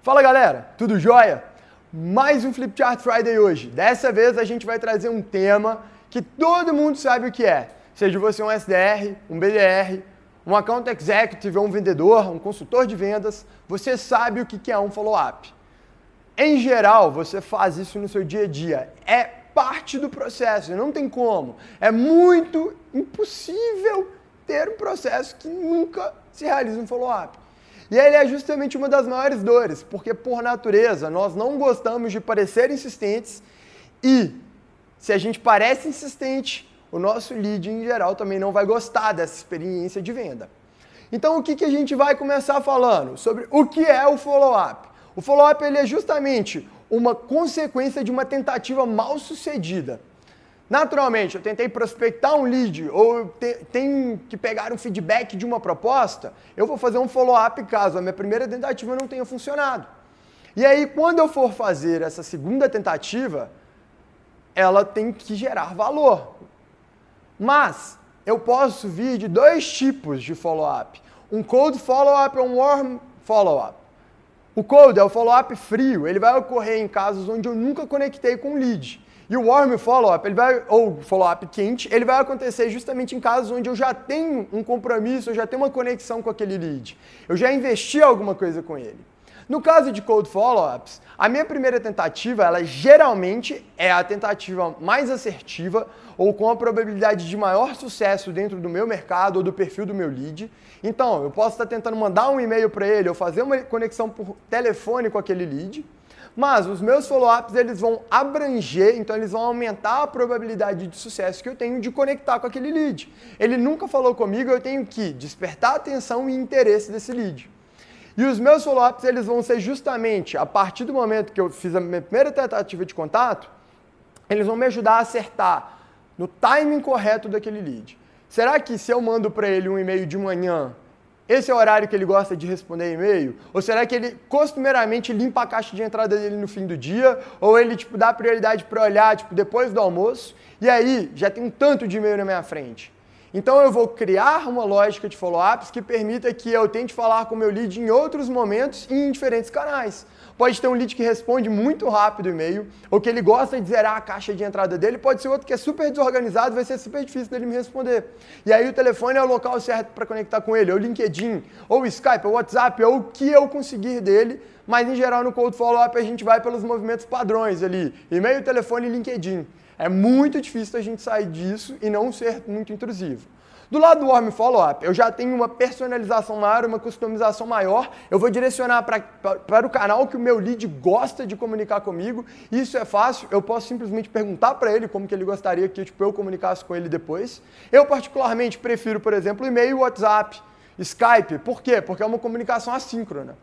Fala galera, tudo jóia? Mais um Flipchart Friday hoje. Dessa vez a gente vai trazer um tema que todo mundo sabe o que é. Seja você um SDR, um BDR, um Account Executive ou um vendedor, um consultor de vendas, você sabe o que é um follow-up. Em geral, você faz isso no seu dia a dia. É parte do processo, não tem como. É muito impossível ter um processo que nunca se realiza um follow-up. E ele é justamente uma das maiores dores, porque por natureza nós não gostamos de parecer insistentes e se a gente parece insistente, o nosso lead em geral também não vai gostar dessa experiência de venda. Então o que a gente vai começar falando? Sobre o que é o follow-up. O follow-up ele é justamente uma consequência de uma tentativa mal sucedida. Naturalmente, eu tentei prospectar um lead ou eu tenho que pegar um feedback de uma proposta, eu vou fazer um follow-up caso a minha primeira tentativa não tenha funcionado. E aí, quando eu for fazer essa segunda tentativa, ela tem que gerar valor. Mas eu posso vir de dois tipos de follow-up. Um cold follow-up e um warm follow-up. O cold é o follow-up frio, ele vai ocorrer em casos onde eu nunca conectei com o lead. E o warm follow-up, ou follow-up quente, ele vai acontecer justamente em casos onde eu já tenho um compromisso, eu já tenho uma conexão com aquele lead. Eu já investi alguma coisa com ele. No caso de cold follow-ups, a minha primeira tentativa, ela geralmente é a tentativa mais assertiva ou com a probabilidade de maior sucesso dentro do meu mercado ou do perfil do meu lead. Então, eu posso estar tentando mandar um e-mail para ele ou fazer uma conexão por telefone com aquele lead. Mas os meus follow-ups eles vão abranger, então eles vão aumentar a probabilidade de sucesso que eu tenho de conectar com aquele lead. Ele nunca falou comigo, eu tenho que despertar a atenção e interesse desse lead. E os meus follow-ups eles vão ser justamente a partir do momento que eu fiz a minha primeira tentativa de contato, eles vão me ajudar a acertar no timing correto daquele lead. Será que se eu mando para ele um e-mail de manhã, esse é o horário que ele gosta de responder e-mail? Ou será que ele costumeiramente limpa a caixa de entrada dele no fim do dia? Ou ele dá prioridade para olhar depois do almoço? E aí já tem um tanto de e-mail na minha frente. Então eu vou criar uma lógica de follow-ups que permita que eu tente falar com o meu lead em outros momentos e em diferentes canais. Pode ter um lead que responde muito rápido o e-mail, ou que ele gosta de zerar a caixa de entrada dele, pode ser outro que é super desorganizado, vai ser super difícil dele me responder. E aí o telefone é o local certo para conectar com ele, ou o LinkedIn, ou o Skype, ou o WhatsApp, ou o que eu conseguir dele, mas em geral no Cold Follow-up a gente vai pelos movimentos padrões ali, e-mail, telefone e LinkedIn. É muito difícil a gente sair disso e não ser muito intrusivo. Do lado do Warm Follow-up, eu já tenho uma personalização maior, uma customização maior, eu vou direcionar para o canal que o meu lead gosta de comunicar comigo, isso é fácil, eu posso simplesmente perguntar para ele como que ele gostaria que eu comunicasse com ele depois. Eu particularmente prefiro, por exemplo, e-mail, WhatsApp, Skype, por quê? Porque é uma comunicação assíncrona.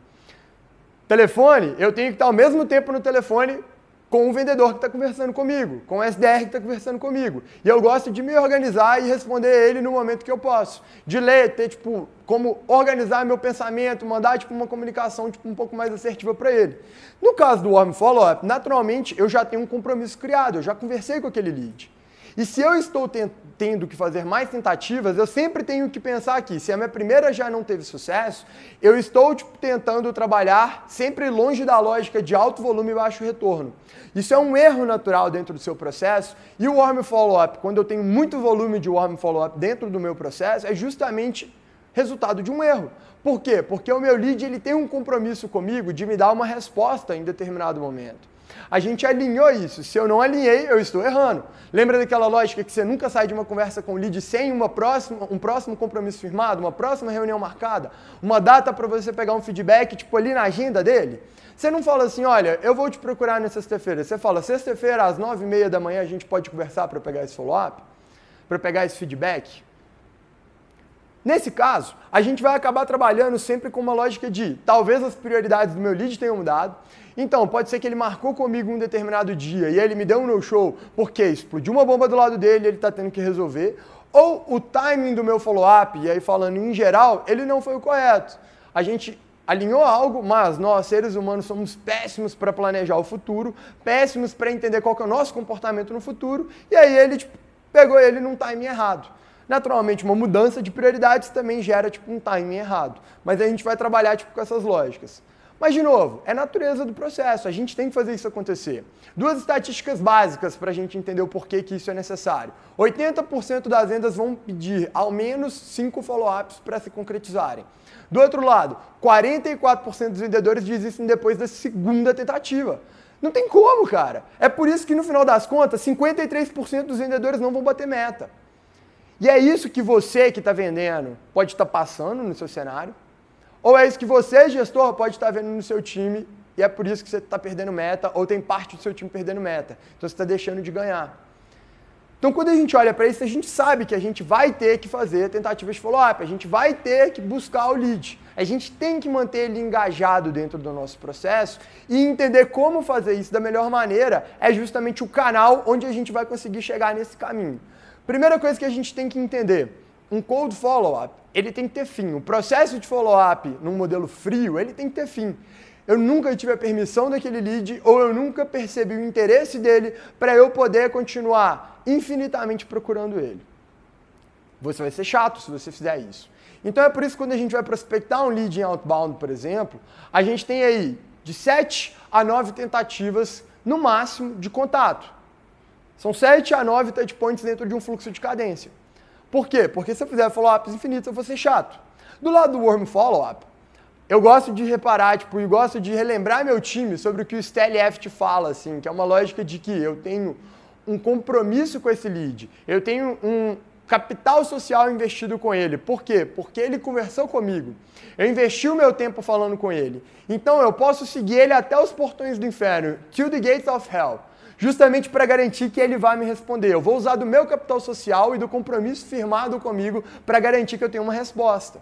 Telefone, eu tenho que estar ao mesmo tempo no telefone com o vendedor que está conversando comigo, com o SDR que está conversando comigo. E eu gosto de me organizar e responder ele no momento que eu posso. De ler, ter como organizar meu pensamento, mandar uma comunicação um pouco mais assertiva para ele. No caso do Warm Follow-up, naturalmente eu já tenho um compromisso criado, eu já conversei com aquele lead. E se eu estou tendo que fazer mais tentativas, eu sempre tenho que pensar aqui, se a minha primeira já não teve sucesso, eu estou tentando trabalhar sempre longe da lógica de alto volume e baixo retorno. Isso é um erro natural dentro do seu processo e o Warm Follow-up, quando eu tenho muito volume de Warm Follow-up dentro do meu processo, é justamente resultado de um erro. Por quê? Porque o meu lead ele tem um compromisso comigo de me dar uma resposta em determinado momento. A gente alinhou isso. Se eu não alinhei, eu estou errando. Lembra daquela lógica que você nunca sai de uma conversa com o lead sem um próximo compromisso firmado, uma próxima reunião marcada, uma data para você pegar um feedback, ali na agenda dele? Você não fala assim, olha, eu vou te procurar na sexta-feira. Você fala, sexta-feira às 9h30 da manhã a gente pode conversar para pegar esse follow-up? Para pegar esse feedback? Nesse caso, a gente vai acabar trabalhando sempre com uma lógica de talvez as prioridades do meu lead tenham mudado. Então, pode ser que ele marcou comigo um determinado dia e ele me deu um no-show porque explodiu uma bomba do lado dele e ele está tendo que resolver. Ou o timing do meu follow-up, e aí falando em geral, ele não foi o correto. A gente alinhou algo, mas nós, seres humanos, somos péssimos para planejar o futuro, péssimos para entender qual que é o nosso comportamento no futuro, e aí ele pegou ele num timing errado. Naturalmente, uma mudança de prioridades também gera um timing errado, mas a gente vai trabalhar com essas lógicas. Mas, de novo, é natureza do processo, a gente tem que fazer isso acontecer. Duas estatísticas básicas para a gente entender o porquê que isso é necessário. 80% das vendas vão pedir ao menos 5 follow-ups para se concretizarem. Do outro lado, 44% dos vendedores desistem depois da segunda tentativa. Não tem como, cara. É por isso que, no final das contas, 53% dos vendedores não vão bater meta. E é isso que você que está vendendo pode estar passando no seu cenário, ou é isso que você, gestor, pode estar vendo no seu time e é por isso que você está perdendo meta ou tem parte do seu time perdendo meta. Então você está deixando de ganhar. Então quando a gente olha para isso, a gente sabe que a gente vai ter que fazer tentativas de follow-up, a gente vai ter que buscar o lead. A gente tem que manter ele engajado dentro do nosso processo e entender como fazer isso da melhor maneira é justamente o canal onde a gente vai conseguir chegar nesse caminho. Primeira coisa que a gente tem que entender, um cold follow-up, ele tem que ter fim. O processo de follow-up num modelo frio, ele tem que ter fim. Eu nunca tive a permissão daquele lead ou eu nunca percebi o interesse dele para eu poder continuar infinitamente procurando ele. Você vai ser chato se você fizer isso. Então é por isso que quando a gente vai prospectar um lead em outbound, por exemplo, a gente tem aí de 7 a 9 tentativas no máximo de contato. São 7 a 9 touchpoints dentro de um fluxo de cadência. Por quê? Porque se eu fizer follow-ups infinitos, eu vou ser chato. Do lado do warm follow-up, eu gosto de reparar, e gosto de relembrar meu time sobre o que o STLF te fala, assim, que é uma lógica de que eu tenho um compromisso com esse lead, eu tenho um capital social investido com ele. Por quê? Porque ele conversou comigo. Eu investi o meu tempo falando com ele. Então eu posso seguir ele até os portões do inferno, till the gates of hell. Justamente para garantir que ele vai me responder. Eu vou usar do meu capital social e do compromisso firmado comigo para garantir que eu tenho uma resposta.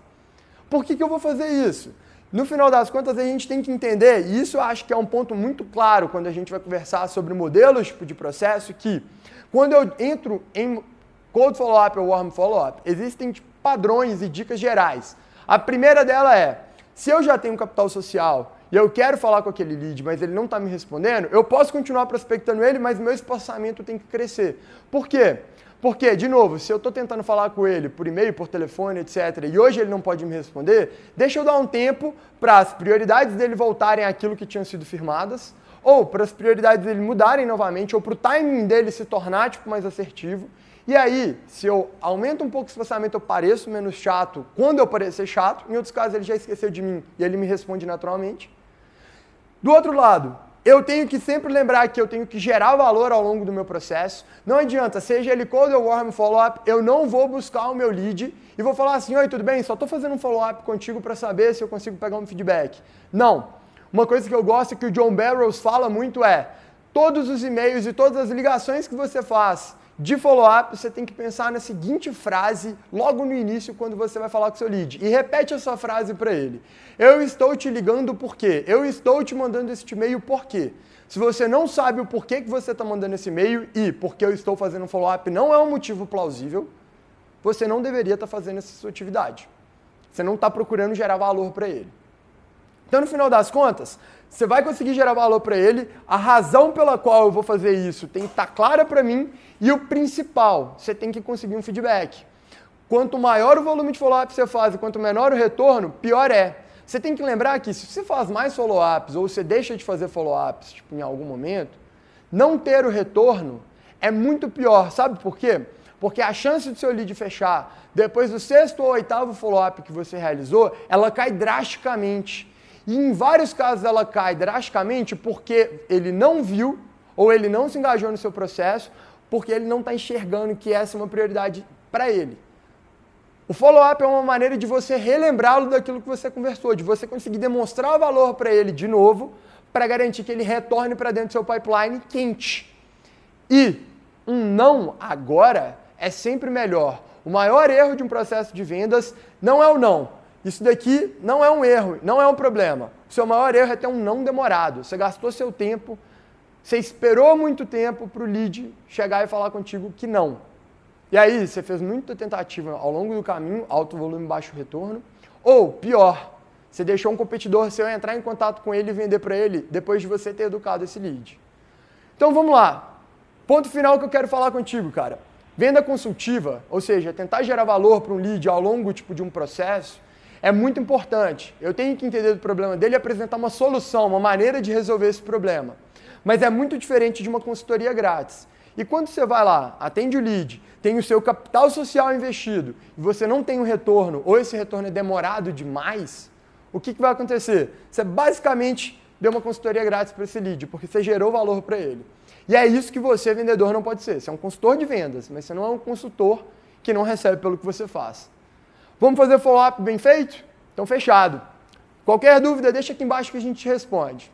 Por que eu vou fazer isso? No final das contas, a gente tem que entender, e isso eu acho que é um ponto muito claro quando a gente vai conversar sobre modelos de processo, que quando eu entro em cold follow-up ou warm follow-up, existem padrões e dicas gerais. A primeira dela é, se eu já tenho um capital social e eu quero falar com aquele lead, mas ele não está me respondendo, eu posso continuar prospectando ele, mas meu espaçamento tem que crescer. Por quê? Porque, de novo, se eu estou tentando falar com ele por e-mail, por telefone, etc., e hoje ele não pode me responder, deixa eu dar um tempo para as prioridades dele voltarem àquilo que tinham sido firmadas, ou para as prioridades dele mudarem novamente, ou para o timing dele se tornar mais assertivo. E aí, se eu aumento um pouco o espaçamento, eu pareço menos chato quando eu parecer chato, em outros casos ele já esqueceu de mim e ele me responde naturalmente. Do outro lado, eu tenho que sempre lembrar que eu tenho que gerar valor ao longo do meu processo. Não adianta, seja ele cold ou warm follow-up, eu não vou buscar o meu lead e vou falar assim, oi, tudo bem? Só estou fazendo um follow-up contigo para saber se eu consigo pegar um feedback. Não. Uma coisa que eu gosto e que o John Barrows fala muito é, todos os e-mails e todas as ligações que você faz de follow-up, você tem que pensar na seguinte frase logo no início quando você vai falar com o seu lead. E repete essa frase para ele. Eu estou te ligando por quê? Eu estou te mandando este e-mail por quê? Se você não sabe o porquê que você está mandando esse e-mail e porque eu estou fazendo um follow-up não é um motivo plausível, você não deveria estar fazendo essa sua atividade. Você não está procurando gerar valor para ele. Então, no final das contas, você vai conseguir gerar valor para ele, a razão pela qual eu vou fazer isso tem que estar clara para mim e o principal, você tem que conseguir um feedback. Quanto maior o volume de follow-up você faz e quanto menor o retorno, pior é. Você tem que lembrar que se você faz mais follow-ups ou você deixa de fazer follow-ups em algum momento, não ter o retorno é muito pior. Sabe por quê? Porque a chance do seu lead fechar depois do 6º ou 8º follow-up que você realizou, ela cai drasticamente. E em vários casos ela cai drasticamente porque ele não viu ou ele não se engajou no seu processo, porque ele não está enxergando que essa é uma prioridade para ele. O follow-up é uma maneira de você relembrá-lo daquilo que você conversou, de você conseguir demonstrar valor para ele de novo, para garantir que ele retorne para dentro do seu pipeline quente. E um não agora é sempre melhor. O maior erro de um processo de vendas não é o não. Isso daqui não é um erro, não é um problema. O seu maior erro é ter um não demorado. Você gastou seu tempo, você esperou muito tempo para o lead chegar e falar contigo que não. E aí você fez muita tentativa ao longo do caminho, alto volume, baixo retorno. Ou, pior, você deixou um competidor seu entrar em contato com ele e vender para ele depois de você ter educado esse lead. Então vamos lá. Ponto final que eu quero falar contigo, cara. Venda consultiva, ou seja, tentar gerar valor para um lead ao longo de um processo, É muito importante. Eu tenho que entender o problema dele e apresentar uma solução, uma maneira de resolver esse problema. Mas é muito diferente de uma consultoria grátis. E quando você vai lá, atende o lead, tem o seu capital social investido e você não tem um retorno, ou esse retorno é demorado demais, o que vai acontecer? Você basicamente deu uma consultoria grátis para esse lead, porque você gerou valor para ele. E é isso que você, vendedor, não pode ser. Você é um consultor de vendas, mas você não é um consultor que não recebe pelo que você faz. Vamos fazer follow-up bem feito? Então, fechado. Qualquer dúvida, deixa aqui embaixo que a gente responde.